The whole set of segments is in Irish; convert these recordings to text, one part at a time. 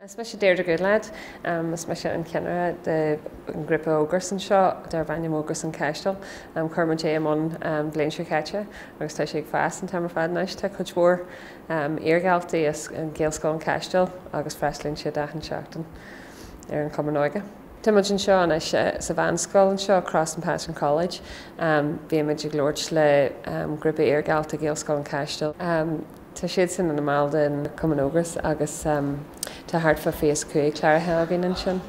Is me sé déir gcuid leid, is me sé an cinere de grúpa Ógras an seo, de bhaine Ógras an Chaistil, chuirma dé amón bléin siú chaite, agus tá sé ag fast an tamar fad neis tá chuid mhór éagsúla is an Ghaeilge an Chaistil agus freislíonn siad an seachtain ar an cumann óige. Táid an seo is sa Bhunscoil an seo across an Patron College, bhí muid ag glóirt le grúpa éagsúla Ghaeilge an Chaistil. Tá siad sin an mBaile in cumann Ógras agus tá hart fa fés cuaig chláirthe a bhíonn sin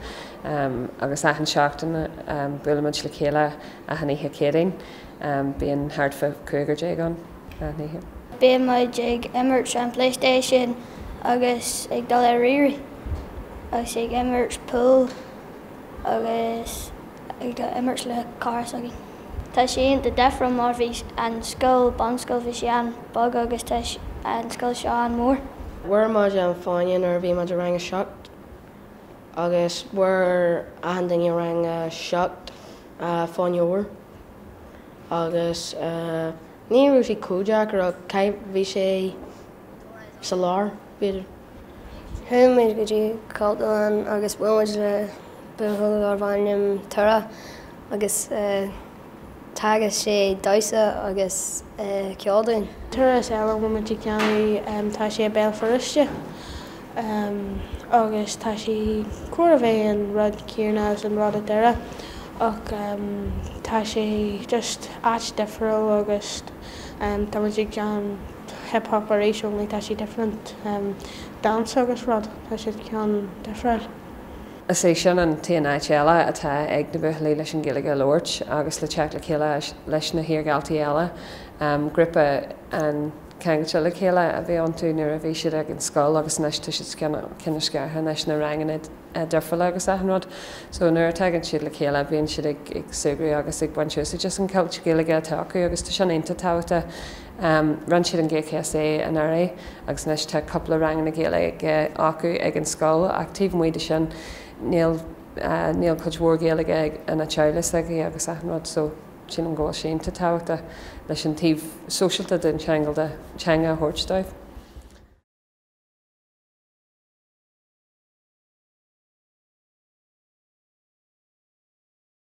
agus an seachtain bualadh muid le chéile a thaithe céideann bíonn hart fa cuaigur dé gan níthe. Bíonn muid ag imirt an PlayStation agus ag dul ar rirí agus ag imirt pool agus ag imirt le cars againn. Tá sé de defra mar bhí an scoil Bhunscoil bhí sé an bog agus tá an scoil seo an mór. Bhuair muid an fáin ar bhí muid a ranga seacht agus bhuair ahanding a ranga seacht fáin óir agus ní raibh sé cúideach ar bhí sé sa lár beidir. Thugann go dtí cáilteáin agus bhfuil muid le buchúil ar bhainnim tura agus tagas sé deis agus ceádain. Turas eile bhfuil muid ceannaí tá sé béal foriste agus tá sé cuara bheith an rud cíarna an rud a deire ach tá sé just áit difriúil agus tá muid ceann hip-hop ar éis only tá sé different dance agus rud tá sé ceann difriúil. Is é sin an TNH eile atá ag na bhuailí leis an Ghaeilge Lord agus le teach le chéile leis na híorgáiltaí eile grúpa an ceangail le chéile a bhí an tú nuair a bhí siad ag an scoil agus neis tu siad cinna sceartha neis na rangan deirfeile agus ahanrod. So nuair tegann siad le chéile bhíonn siad ag sugraí agus ag buintú so just an cailte Ghaeilge atá acu agus tá sin aonanta tábhata ran siad an GCSA an RA agus neis tá coppla rangan na Ghaeilge acu ag an scoil ach taobh muide sin níl chuid mhór Ghaeilge in na teaglas agus ahanrod so sin an ggóil sin tá tábhata leis an taobh sóisialta den teanga thuirt dóibh.